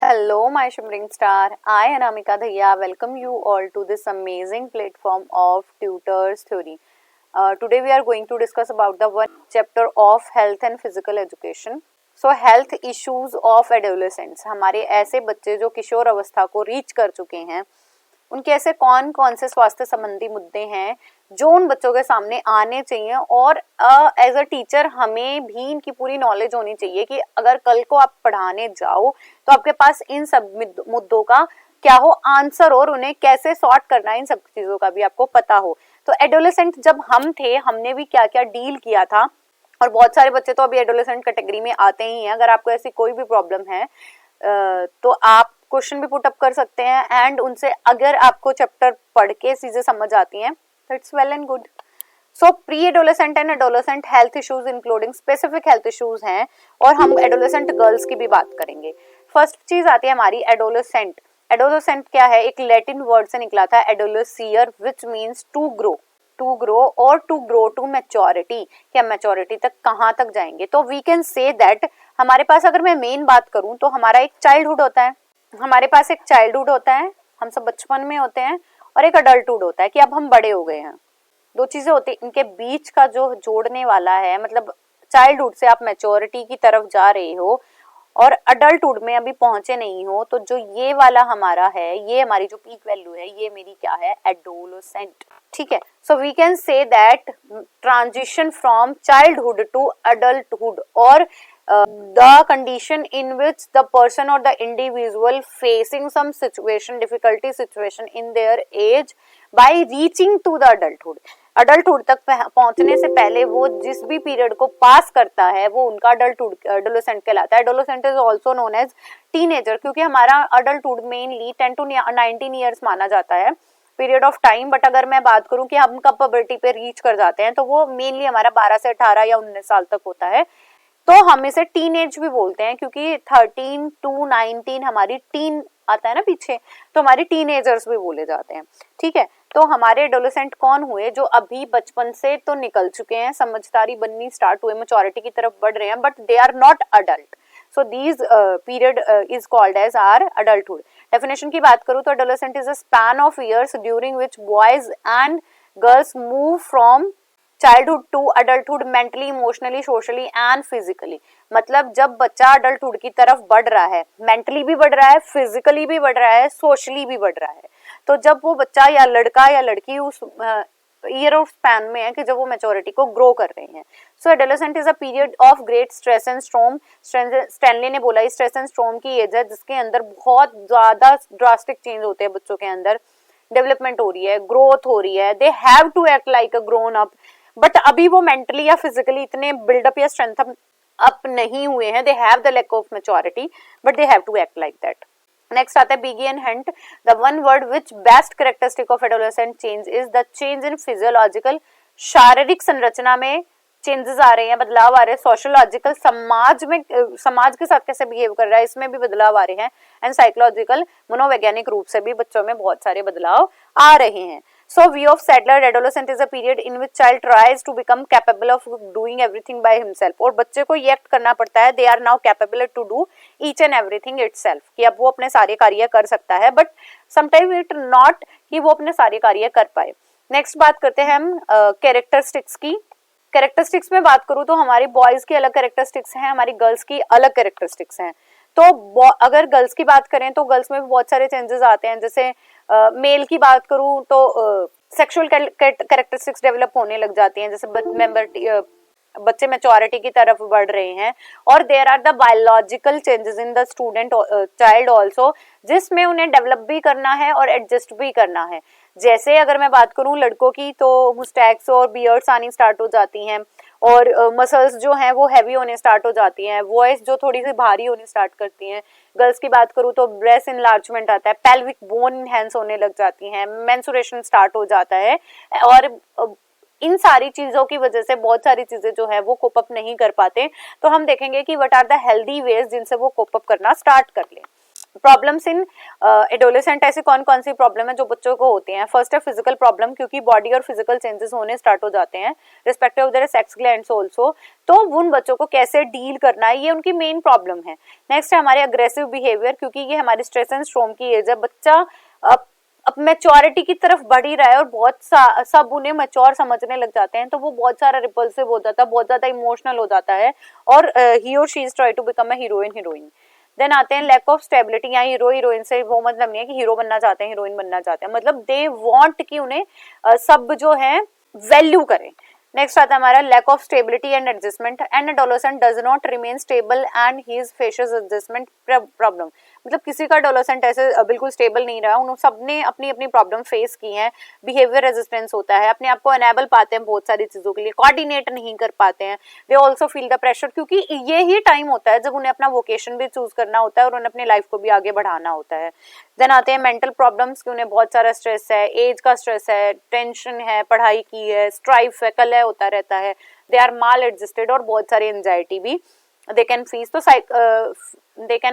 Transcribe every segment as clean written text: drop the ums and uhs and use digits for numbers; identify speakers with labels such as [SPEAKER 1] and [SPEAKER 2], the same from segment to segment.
[SPEAKER 1] Hello, my shimmering star. I, Anamika Dhaya, welcome you all to this amazing platform of Tutors Theory. Today we are going to discuss about the one chapter of health and physical education. So health issues of adolescents. हमारे ऐसे बच्चे जो किशोर अवस्था को reach कर चुके हैं, उनके ऐसे कौन कौन से स्वास्थ्य संबंधी मुद्दे हैं जो उन बच्चों के सामने आने चाहिए और एज अ टीचर हमें भी इनकी पूरी नॉलेज होनी चाहिए कि अगर कल को आप पढ़ाने जाओ तो आपके पास इन सब मुद्दों का क्या हो आंसर और उन्हें कैसे सॉर्ट करना है, इन सब चीजों का भी आपको पता हो। तो एडोलेसेंट जब हम थे हमने भी क्या क्या डील किया था, और बहुत सारे बच्चे तो अभी एडोलेसेंट कैटेगरी में आते ही हैं। अगर आपको ऐसी कोई भी प्रॉब्लम है तो आप क्वेश्चन भी पुट अप कर सकते हैं एंड उनसे अगर आपको चैप्टर पढ़ के चीजें समझ आती हैं तो it's well and good. So pre adolescent and adolescent health issues including specific health issues हैं और हम एडोलेसेंट गर्ल्स की भी बात करेंगे। फर्स्ट चीज आती है हमारी एडोलेसेंट। एडोलेसेंट क्या है? एक लैटिन वर्ड से निकला था एडोलेसियर विच मीन्स टू ग्रो और टू ग्रो टू मैच्योरिटी, कि हम मैच्योरिटी तक कहाँ तक जाएंगे। तो वी कैन से दैट हमारे पास अगर मैं मेन बात करूं तो हमारा एक चाइल्डहुड होता है, हमारे पास एक चाइल्डहुड होता है, हम सब बचपन में होते हैं, और एक अडल्टहुड होता है कि अब हम बड़े हो गए हैं। दो चीजें होती है, इनके बीच का जो जोड़ने वाला है, मतलब चाइल्डहुड से आप मैच्योरिटी की तरफ जा रहे हो और अडल्टहुड में अभी पहुंचे नहीं हो, तो जो ये वाला हमारा है, ये हमारी जो पीक वैल्यू है, ये मेरी क्या है? एडोलेसेंट। ठीक है, so we can say that transition from childhood to adulthood और the condition in which the person or the individual facing some situation, difficulty situation in their age by reaching to the adulthood. Adulthood तक पहुंचने से पहले वो जिस भी period को पास करता है वो उनका अडल्टहुड एडोलेसेंट कहलाता है। Adolescent is also known as teenager, क्योंकि हमारा अडल्टहुड मेनली 10 to 19 ईयर्स माना जाता है पीरियड ऑफ टाइम। बट अगर मैं बात करूं कि हम कब पबर्टी पे रीच कर जाते हैं तो वो मेनली हमारा 12 से 18 या 19 साल तक होता है। तो हम इसे टीन एज भी बोलते हैं क्योंकि 13 to 19 हमारी टीन आता है ना पीछे, तो हमारी टीनेजर्स भी बोले जाते हैं। ठीक है, तो हमारे एडोलेसेंट कौन हुए? जो अभी बचपन से तो निकल चुके हैं, समझदारी बननी स्टार्ट हुए, मैच्योरिटी की तरफ बढ़ रहे हैं, but they are not adult. So these period is called as are adulthood. Definition की बात करूं तो adolescent is a span of years during which boys and girls move from childhood to adulthood mentally, emotionally, socially and physically. मतलब जब बच्चा adulthood की तरफ बढ़ रहा है, मेंटली भी बढ़ रहा है, फिजिकली भी बढ़ रहा है, सोशली भी बढ़ रहा है, तो जब वो बच्चा या लड़का या लड़की उस ईयर ऑफ स्पैन में है कि जब वो मैच्योरिटी को ग्रो कर रहे हैं। So adolescent is a period of great stress and storm. Stanley ने बोला स्ट्रेस एंड स्ट्रॉम की एज है जिसके अंदर बहुत ज्यादा ड्रास्टिक चेंज होते हैं बच्चों के अंदर, डेवलपमेंट हो रही है, ग्रोथ हो रही है, they have to act like a grown up, but अभी वो मेंटली या फिजिकली इतने बिल्डअप या स्ट्रेंथ अप नहीं हुए हैं, they have the lack of maturity but they have to act like that. Next आता है Bigge and Hunt. The one word which best characteristic of adolescent change is the change in physiological. शारीरिक संरचना में changes आ रहे हैं, बदलाव आ रहे हैं। सोशोलॉजिकल, समाज में समाज के साथ कैसे बिहेव कर रहा है इसमें भी बदलाव आ रहे हैं। एंड साइकोलॉजिकल, मनोवैज्ञानिक रूप से भी बच्चों में बहुत सारे बदलाव आ रहे हैं। So view of Sadler, adolescent is a period in which child tries to become capable of doing everything by himself. और बच्चे को ये एक्ट करना पड़ता है, they are now capable to do each and everything itself, कि अब वो अपने सारे कार्य कर सकता है, but sometimes it not कि वो अपने सारे कार्य कर पाए। नेक्स्ट बात करते हैं हम कैरेक्टरिस्टिक्स की। कैरेक्टरिस्टिक्स में बात करूँ तो हमारी बॉयज की अलग कैरेक्टरिस्टिक्स हैं, हमारी गर्ल्स की अलग कैरेक्टरिस्टिक्स हैं। तो अगर गर्ल्स की बात करें तो गर्ल्स में भी बहुत सारे चेंजेस आते हैं। जैसे मेल की बात करूं तो सेक्सुअल कैरेक्टरिस्टिक्स डेवलप होने लग जाती हैं, जैसे बच्चे मैच्योरिटी की तरफ बढ़ रहे हैं। और there are the biological changes in the student child also, जिसमें उन्हें डेवलप भी करना है और एडजस्ट भी करना है। जैसे अगर मैं बात करूं लड़कों की तो मुस्टैक्स और बियर्ड्स आनी स्टार्ट हो जाती हैं और मसल्स जो हैं वो हैवी होने स्टार्ट हो जाती हैं, वॉइस जो थोड़ी सी भारी होनी स्टार्ट करती हैं। गर्ल्स की बात करूं तो ब्रेस्ट इनलार्जमेंट आता है, पेल्विक बोन इनहेंस होने लग जाती हैं, मेंस्ट्रुएशन स्टार्ट हो जाता है। और इन सारी चीजों की वजह से बहुत सारी चीजें जो है वो कोप अप नहीं कर पाते। तो हम देखेंगे कि what are the healthy ways जिनसे वो कोप अप करना स्टार्ट कर ले। प्रॉब्लम्स इन एडोलेसेंट, ऐसी कौन कौन सी प्रॉब्लम है जो बच्चों को होती हैं? फर्स्ट है फिजिकल प्रॉब्लम, क्योंकि बॉडी और फिजिकल चेंजेस होने स्टार्ट हो जाते हैं respective of their sex glands also, तो उन बच्चों को कैसे डील करना है ये उनकी मेन प्रॉब्लम है। नेक्स्ट है हमारे अग्रेसिव बिहेवियर, क्योंकि ये हमारी स्ट्रेस एंड स्ट्रोम की एज है, बच्चा अब मैच्योरिटी की तरफ बढ़ ही रहा है और बहुत सब उन्हें मैच्योर समझने लग जाते हैं, तो वो बहुत सारा रिपल्सिव हो जाता है, बहुत ज्यादा इमोशनल हो जाता है और ही और she is try to become a heroine. Then आते हैं लैक ऑफ स्टेबिलिटी। यहाँ हीरोइन से वो मतलब नहीं है कि हीरो बनना चाहते हैं, हीरोइन बनना चाहते हैं, मतलब दे वांट कि उन्हें सब जो है वैल्यू करें। नेक्स्ट आता है हमारा lack of stability and adjustment. An adolescent does not remain stable and his faces adjustment problem, मतलब किसी का एडोलेसेंट ऐसे बिल्कुल स्टेबल नहीं रहा, उन सबने अपनी अपनी प्रॉब्लम फेस की हैं। बिहेवियर रेजिस्टेंस होता है, अपने आप को एनेबल पाते हैं बहुत सारी चीजों के लिए, कोऑर्डिनेट नहीं कर पाते हैं। They also feel the pressure, क्योंकि ये ही टाइम होता है जब उन्हें अपना वोकेशन भी चूज करना होता है और उन्हें अपनी लाइफ को भी आगे बढ़ाना होता है। देन आते हैं मेंटल प्रॉब्लम्स, कि उन्हें बहुत सारा स्ट्रेस है, एज का स्ट्रेस है, टेंशन है, पढ़ाई की है, स्ट्राइफ है, कलह होता रहता है, दे आर माल एडजस्टेड, और बहुत सारी एंजाइटी भी दे कैन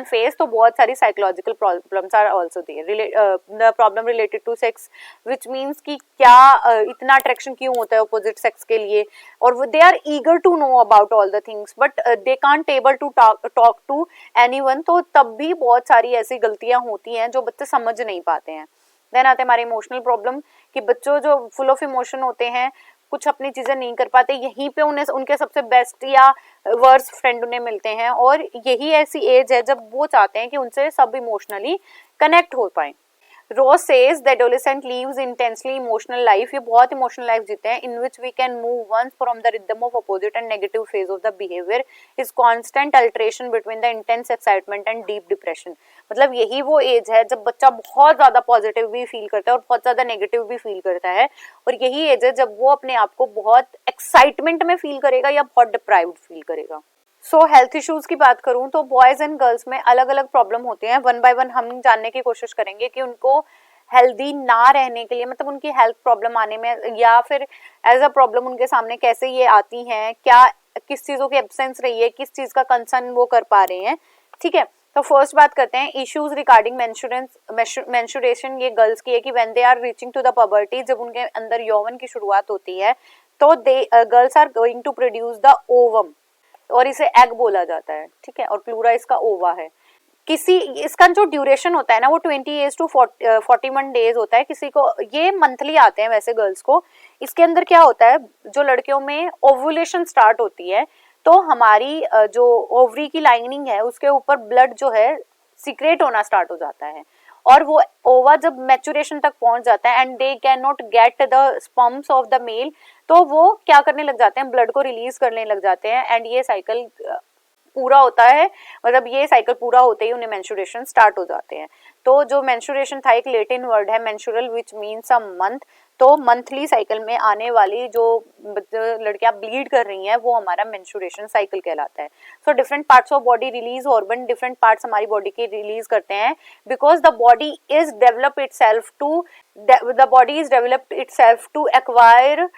[SPEAKER 1] फेस। तो बहुत सारी psychological problems are also there. The problem related to sex, which means कि क्या इतना अट्रैक्शन क्यों होता है अपोजिट सेक्स के लिए, और they are eager to know about all the things but they can't able to talk to anyone, तो तब भी बहुत सारी ऐसी गलतियां होती हैं जो बच्चे समझ नहीं पाते हैं। देन आते हैं हमारे इमोशनल प्रॉब्लम, कि बच्चों जो फुल ऑफ इमोशन होते हैं, कुछ अपनी चीजें नहीं कर पाते, यहीं पे उन्हें उनके सबसे बेस्ट या वर्स्ट फ्रेंड उन्हें मिलते हैं, और यही ऐसी एज है जब वो चाहते हैं कि उनसे सब इमोशनली कनेक्ट हो पाए। Ross says the adolescent lives intensely emotional life, ये बहुत इमोशनल लाइफ जीते हैं, in which we can move once from the rhythm of opposite and negative phase of the behavior is constant alteration between the intense excitement and deep depression। मतलब यही वो as है जब बच्चा बहुत ज्यादा पॉजिटिव भी फील करता है और बहुत ज्यादा नेगेटिव भी फील करता है, और यही एज है जब वो अपने आप को बहुत एक्साइटमेंट में फील करेगा या बहुत डिप्राइव्ड फील करेगा। सो हेल्थ इश्यूज की बात करूं तो बॉयज एंड गर्ल्स में अलग अलग प्रॉब्लम होते हैं। वन बाय वन हम जानने की कोशिश करेंगे कि उनको हेल्दी ना रहने के लिए, मतलब उनकी हेल्थ प्रॉब्लम आने में या फिर एज अ प्रॉब्लम उनके सामने कैसे ये आती हैं, क्या किस चीज़ों की एब्सेंस रही है, किस चीज़ का कंसर्न वो कर पा रहे हैं। ठीक है, तो फर्स्ट बात करते हैं इश्यूज रिगार्डिंग मेंस्ट्रुएशन। ये गर्ल्स की है कि when they are reaching to the puberty, जब उनके अंदर यौवन की शुरुआत होती है तो the girls are going to produce the ovum, और इसे एग बोला जाता है। ठीक है, और प्लूरा इसका ओवा है। किसी इसका जो ड्यूरेशन होता है ना वो 28 to 41 डेज होता है। किसी को ये मंथली आते हैं वैसे गर्ल्स को। इसके अंदर क्या होता है, जो लड़कियों में ओवुलेशन स्टार्ट होती है तो हमारी जो ओवरी की लाइनिंग है उसके ऊपर ब्लड जो है सीक्रेट होना स्टार्ट हो जाता है, और वो ओवा जब मैचुरेशन तक पहुंच जाता है and they can not get the sperms of the male, तो वो क्या करने लग जाते हैं, ब्लड को रिलीज करने लग जाते हैं, एंड ये साइकिल पूरा होता है। मतलब ये साइकिल पूरा होते ही उन्हें मेंस्ट्रुएशन स्टार्ट हो जाते हैं। तो जो मेंस्ट्रुएशन था एक लैटिन वर्ड है menstrual which means a month, तो मंथली साइकिल में आने वाली जो लड़कियां ब्लीड कर रही हैं वो हमारा मेंस्ट्रुएशन साइकिल कहलाता है। So different parts of body release hormone, different parts हमारी बॉडी के रिलीज करते हैं, because the body is develop itself to acquire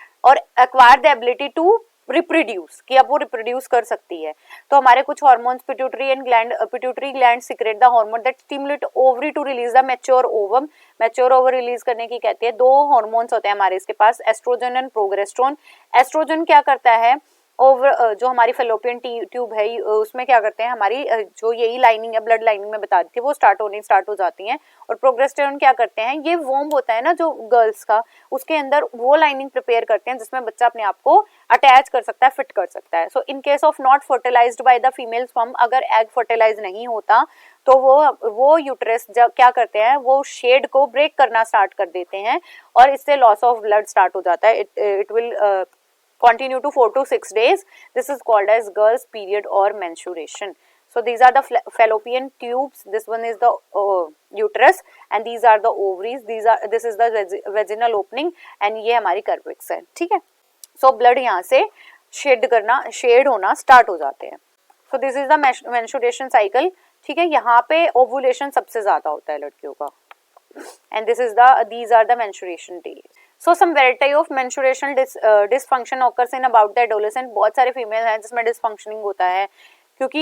[SPEAKER 1] the ability to reproduce, कि अब वो रिप्रोड्यूस कर सकती है। तो हमारे कुछ hormones pituitary gland secrete the hormone that stimulate ovary to release the mature ovum. Mature over release करने की कहती है। दो हार्मोन्स होते हैं हमारे इसके पास, एस्ट्रोजन एंड प्रोगेस्टेरोन। एस्ट्रोजन क्या करता है, ओवर जो हमारी फेलोपियन ट्यूब है उसमें क्या करते हैं, हमारी जो यही लाइनिंग है ब्लड लाइनिंग में बता दी थी वो स्टार्ट हो जाती हैं। और प्रोगेस्टेरोन क्या करते हैं, ये वोम्ब होता है ना जो गर्ल्स का, उसके अंदर वो लाइनिंग प्रिपेयर करते हैं जिसमें बच्चा अपने आप को अटैच कर सकता है, फिट कर सकता है। So in case of not fertilized by the female sperm, अगर एग फर्टिलाइज नहीं होता तो वो यूट्रस जब क्या करते हैं, वो शेड को ब्रेक करना स्टार्ट कर देते हैं और इससे लॉस ऑफ ब्लड स्टार्ट हो जाता है। It will continue to 4 to 6 days. This is called as girl's period or menstruation. So these are the fallopian tubes, this one is the uterus and these are the ovaries, this is the vaginal opening and ये हमारी cervix है। ठीक है, so blood यहाँ से shade होना start हो जाते हैं। So this is the menstruation cycle। ठीक है, यहाँ पे ओवुलेशन सबसे ज्यादा होता है लड़कियों का, and these are the menstruation days। So some variety of menstruational dysfunction occurs in about the adolescent। बहुत सारे फीमेल हैं जिसमें डिसफंक्शनिंग होता है, क्योंकि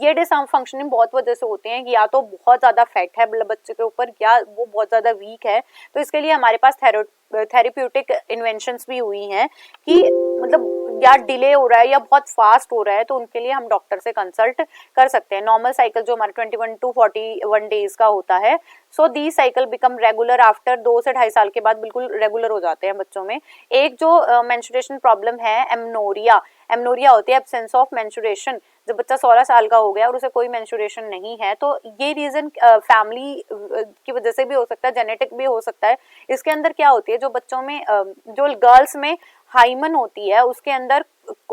[SPEAKER 1] ये डिसफंक्शनिंग बहुत वजह से होते हैं कि या तो बहुत ज़्यादा फैट है बच्चे के ऊपर या वो बहुत ज़्यादा वीक है। तो इसके लिए हमारे पास थेरेप्यूटिक इन्वेंशंस भी हुई हैं कि मतलब या डिले हो रहा है या बहुत फास्ट हो रहा है तो उनके लिए हम डॉक्टर से कंसल्ट कर सकते हैं। नॉर्मल साइकिल जो हमारे 21 टू 41 डेज का होता है, सो दी साइकिल बिकम रेगुलर आफ्टर 2 से 2.5 साल के बाद बिल्कुल रेगुलर हो जाते हैं बच्चों में। एक जो मेंस्ट्रुएशन प्रॉब्लम है एमनोरिया, एमनोरिया होती है एब्सेंस ऑफ मेंस्ट्रुएशन। जब बच्चा 16 साल का हो गया और उसे कोई मेंस्ट्रुएशन नहीं है तो ये रीजन फैमिली की वजह से भी हो सकता है, जेनेटिक भी हो सकता है। इसके अंदर क्या होती है, जो बच्चों में जो गर्ल्स में हाइमन होती है उसके अंदर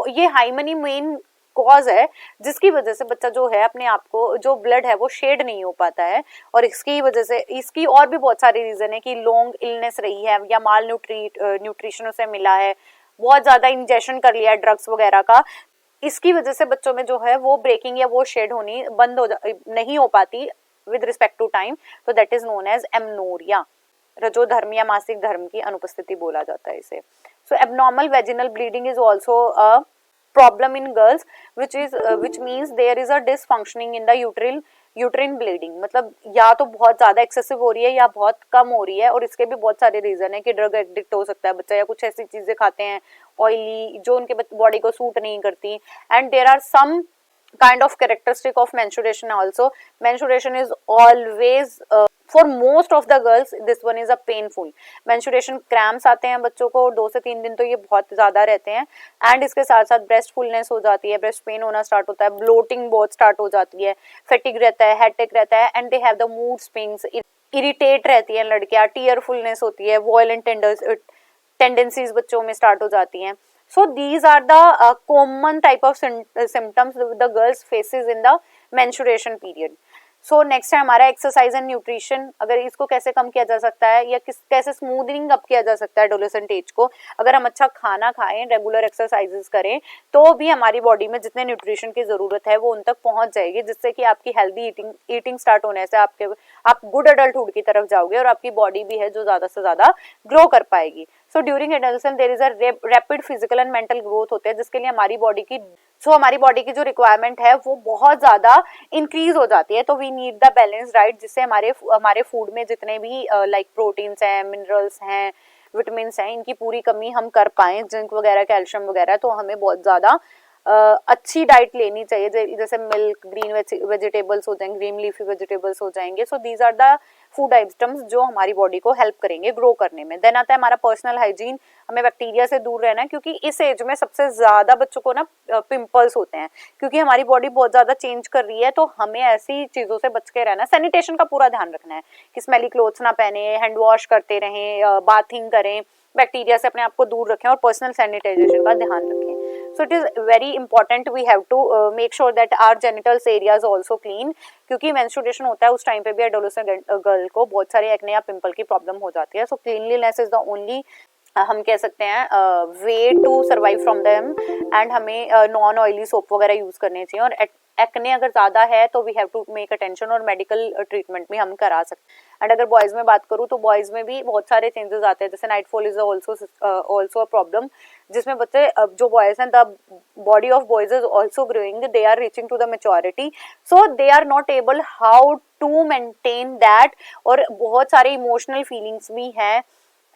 [SPEAKER 1] ये हाइमन ही मेन कॉज है जिसकी वजह से बच्चा जो है अपने आप को जो ब्लड है वो शेड नहीं हो पाता है। और इसकी वजह से इसकी और भी बहुत सारी रीजन है कि लॉन्ग इलनेस रही है या माल न्यूट्रिशन उसे मिला है, बहुत ज्यादा इंजेक्शन कर लिया है ड्रग्स वगैरह का। इसकी वजह से बच्चों में जो है वो ब्रेकिंग या वो शेड होनी बंद हो नहीं हो पाती विद रिस्पेक्ट टू टाइम, तो that is known as amenorrhea. रजोधर्म या मासिक धर्म की अनुपस्थिति बोला जाता है इसे। So abnormal vaginal bleeding is also a problem in girls which means there is a dysfunctioning in the uterine bleeding. मतलब या तो बहुत ज्यादा एक्सेसिव हो रही है या बहुत कम हो रही है। और इसके भी बहुत सारे रीजन है कि ड्रग एडिक्ट हो सकता है बच्चा या कुछ ऐसी चीजें खाते हैं ऑयली जो उनके बॉडी को सूट नहीं करती। And there are some kind of characteristic of menstruation also. Menstruation is always for most of the girls this one is a painful menstruation cramps आते हैं बच्चों को 2 से 3 दिन तो ये बहुत ज्यादा रहते हैं। एंड इसके साथ साथ ब्रेस्ट फुलनेस हो जाती है, ब्रेस्ट पेन होना स्टार्ट होता है, ब्लोटिंग बहुत स्टार्ट हो जाती है, फेटिग रहता है, हेडेक रहता है and they have the mood swings, irritate रहती है लड़कियां, टीयरफुलनेस होती है, वॉयलेंट टेंडेंसीज बच्चों में स्टार्ट हो जाती हैं। So these are the common type of symptoms the girls faces in the menstruation period. So next है हमारा एक्सरसाइज एंड न्यूट्रिशन। अगर इसको कैसे कम किया जा सकता है या कैसे स्मूथनिंग अप किया जा सकता है एडोलेसेंट एज को। अगर हम अच्छा खाना खाएं, रेगुलर एक्सरसाइजेस करें तो भी हमारी बॉडी में जितने न्यूट्रिशन की जरूरत है वो उन तक पहुंच जाएगी, जिससे कि आपकी हेल्दी ईटिंग स्टार्ट होने से आप गुड अडल्टहुड की तरफ जाओगे और आपकी बॉडी भी है जो ज्यादा से ज्यादा ग्रो कर पाएगी। So during adolescence there is a rapid physical and mental growth होते हैं जिसके लिए हमारी बॉडी की जो रिक्वायरमेंट है वो बहुत ज्यादा इंक्रीज हो जाती है। तो we need the balance diet जिससे हमारे फूड में जितने भी लाइक प्रोटीन्स हैं, मिनरल्स हैं, विटामिन हैं, इनकी पूरी कमी हम कर पाए, जिंक वगैरह, कैल्शियम वगैरह। तो हमें बहुत ज्यादा अच्छी डाइट लेनी चाहिए जैसे मिल्क, ग्रीन वेजिटेबल्स हो जाएंगे, ग्रीन लीफी वेजिटेबल्स हो जाएंगे। So these are the food items जो हमारी बॉडी को हेल्प करेंगे ग्रो करने में। देन आता है हमारा पर्सनल हाइजीन। हमें बैक्टीरिया से दूर रहना है क्योंकि इस एज में सबसे ज्यादा बच्चों को ना पिंपल्स होते हैं क्योंकि हमारी बॉडी बहुत ज्यादा चेंज कर रही है। तो हमें ऐसी चीजों से बच के रहना है। सैनिटेशन का पूरा ध्यान रखना है कि स्मेली क्लोथ्स ना पहने, हैंड वॉश करते रहें, बाथिंग करें, बैक्टीरिया से अपने आप को दूर रखें और पर्सनल सैनिटाइजेशन का ध्यान रखें। So it is very important we have to make sure that our genitals area is also clean क्योंकि menstruation होता है उस टाइम पे भी adolescent गर्ल को बहुत सारे एक्ने या पिंपल की प्रॉब्लम हो जाती है। So cleanliness is the only हम कह सकते हैं way to survive from them. And हमें नॉन ऑयली सोप वगैरह यूज करने चाहिए। और एक्ने अगर ज्यादा है तो we have to make attention और मेडिकल ट्रीटमेंट भी हम करा सकते हैं। एंड अगर बॉयज में बात करूँ तो बॉयज में भी बहुत सारे चेंजेस आते हैं जैसे nightfall is also a problem जिसमें बच्चे जो बॉयज हैं the body of boys is also growing, they are reaching to the maturity, so they are not able how to maintain that. और बहुत सारे इमोशनल फीलिंग्स भी हैं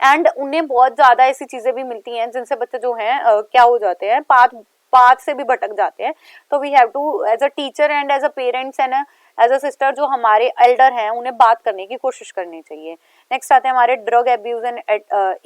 [SPEAKER 1] एंड उन्हें बहुत ज्यादा ऐसी चीजें भी मिलती हैं जिनसे बच्चे जो हैं क्या हो जाते हैं, पाथ से भी भटक जाते हैं। तो we have to as a teacher and as a parents and as a sister जो हमारे एल्डर हैं उन्हें बात करने की कोशिश करनी चाहिए। नेक्स्ट आते हैं हमारे ड्रग एब्यूज एंड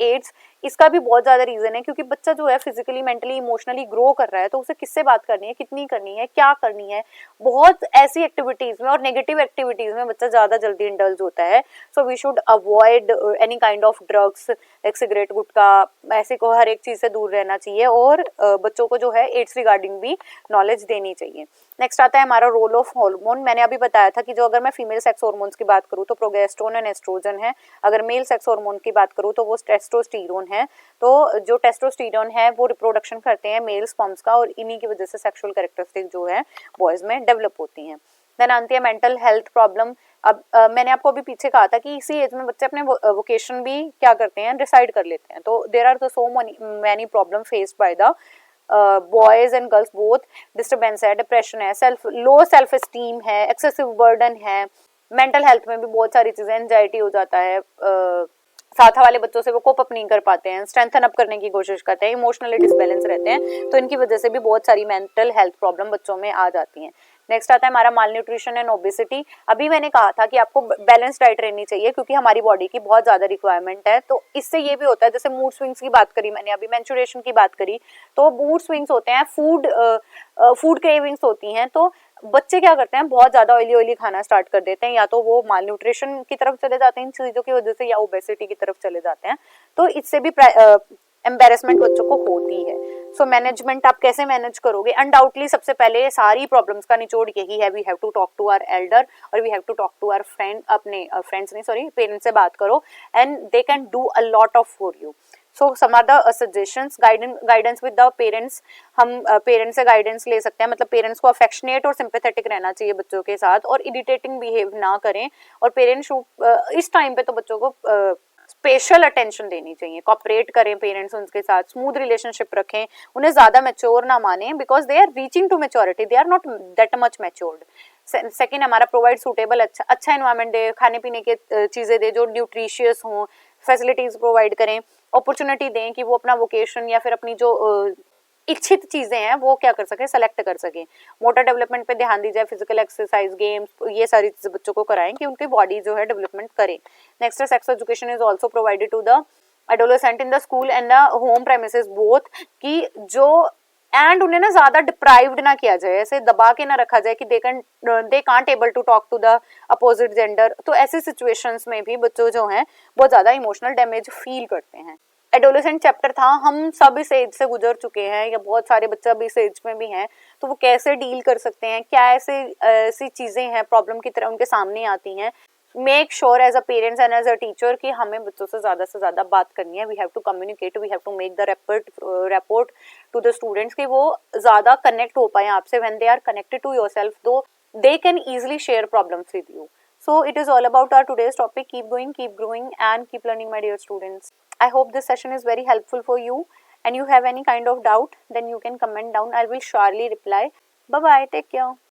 [SPEAKER 1] एड्स। इसका भी बहुत ज्यादा रीजन है क्योंकि बच्चा जो है फिजिकली, मेंटली, इमोशनली ग्रो कर रहा है तो उसे किससे बात करनी है, कितनी करनी है, क्या करनी है, बहुत ऐसी एक्टिविटीज में और नेगेटिव एक्टिविटीज में बच्चा ज्यादा जल्दी इंडल्ज होता है। So we should avoid any kind of drugs, like cigarette, gutkha, ऐसे को हर एक चीज से दूर रहना चाहिए और बच्चों को जो है एड्स रिगार्डिंग भी नॉलेज देनी चाहिए। नेक्स्ट आता है हमारा रोल ऑफ हार्मोन। मैंने अभी बताया था कि जो अगर मैं फीमेल सेक्स हार्मोन्स की बात करूँ तो प्रोगेस्टेरोन एंड एस्ट्रोजन है, अगर मेल सेक्स हार्मोन की बात करूँ तो वो टेस्टोस्टेरोन है। तो जो टेस्टोस्टेरोन है वो रिप्रोडक्शन करते हैं मेल स्पर्म्स का और इन्हीं की वजह से सेक्सुअल कैरेक्टरिस्टिक जो है बॉयज में डेवलप होती हैं। देन आती है मेंटल हेल्थ प्रॉब्लम। अब मैंने आपको अभी पीछे कहा था कि इसी एज में बच्चे अपने वोकेशन भी क्या करते हैं, डिसाइड कर लेते हैं। तो there are so many problem faced by the boys and girls both disturbance है, डिप्रेशन है, लो सेल्फ एस्टीम है, एक्सेसिव बर्डन है, मेंटल हेल्थ में भी बहुत सारी चीज़ें, एंजाइटी हो जाता है, साथ वाले बच्चों से वो कोप अप नहीं कर पाते हैं, स्ट्रेंथन अप करने की कोशिश करते हैं, इमोशनली डिसबैलेंस रहते हैं, तो इनकी वजह से भी बहुत सारी मेंटल हेल्थ प्रॉब्लम बच्चों में आ जाती हैं। नेक्स्ट आता है हमारा माल न्यूट्रिशन एंड ओबेसिटी। अभी मैंने कहा था कि आपको बैलेंस डाइट रहनी चाहिए क्योंकि हमारी बॉडी की बहुत ज्यादा रिक्वायरमेंट है। तो इससे ये भी होता है, जैसे मूड स्विंग्स की बात करी मैंने, अभी मेंस्ट्रुएशन की बात करी, तो मूड स्विंग्स होते हैं, फूड क्रेविंग्स होती हैं, तो बच्चे क्या करते हैं, बहुत ज्यादा ऑयली खाना स्टार्ट कर देते हैं, या तो वो माल न्यूट्रिशन की तरफ चले जाते हैं इन चीजों की वजह से, या ओबेसिटी की तरफ चले जाते हैं। तो इससे भी एम्बेरसमेंट बच्चों को होती है। सो मैनेजमेंट आप कैसे मैनेज करोगे? अनडाउटली सबसे पहले सारी प्रॉब्लम्स का निचोड़ यही है, we have to talk to our elder और we have to talk to our friend, अपने फ्रेंड्स नहीं सॉरी पेरेंट्स से बात करो, and they can do a lot of for you. So some are the suggestions, guidance with the parents. हम parents से guidance ले सकते हैं, मतलब पेरेंट्स को अफेक्शनेट और सिंपैथेटिक रहना चाहिए बच्चों के साथ, और इरिटेटिंग बिहेव ना करें, और पेरेंट्स इस टाइम पे तो बच्चों को स्पेशल अटेंशन देनी चाहिए, कॉपरेट करें पेरेंट्स उनके साथ, स्मूथ रिलेशनशिप रखें, उन्हें ज्यादा मैच्योर ना माने because they are reaching to maturity, they are not that much matured. Second हमारा प्रोवाइड सूटेबल अच्छा एनवायरमेंट दे, खाने पीने के चीजें दे जो न्यूट्रिशियस हों, फैसिलिटीज प्रोवाइड करें, अपॉर्चुनिटी दें कि वो अपना वोकेशन या फिर अपनी जो इच्छित चीजें हैं वो क्या कर सके, सेलेक्ट कर सके। मोटर डेवलपमेंट पे ध्यान दी जाए, फिजिकल एक्सरसाइज, गेम्स, ये सारी चीजें बच्चों को कराएं कि उनकी बॉडी जो है डेवलपमेंट करे। Next sex education is also provided to the adolescent in the school and the home premises both, कि जो एंड उन्हें ना ज्यादा डिप्राइव्ड ना किया जाए, ऐसे दबा के ना रखा जाए कि they can't able to talk to the opposite gender. तो ऐसी सिचुएशंस में भी बच्चों जो हैं बहुत ज्यादा इमोशनल डैमेज फील करते हैं। एडोलेसेंट चैप्टर था, हम सब इस एज से गुजर चुके हैं, या बहुत सारे बच्चे अभी इस एज में भी हैं, तो वो कैसे डील कर सकते हैं, क्या ऐसी चीजें हैं प्रॉब्लम की तरह उनके सामने आती हैं। Make sure as a parents and as a teacher कि हमें बच्चों से ज्यादा बात करनी है, we have to communicate, we have to make the rapport to the students कि वो ज्यादा कनेक्ट हो पाए आपसे, when they are connected to yourself though they can easily share problems with you. So it is all about our today's topic. Keep going, keep growing and keep learning, my dear students. I hope this session is very helpful for you, and you have any kind of doubt then you can comment down. I will surely reply. Bye bye, take care.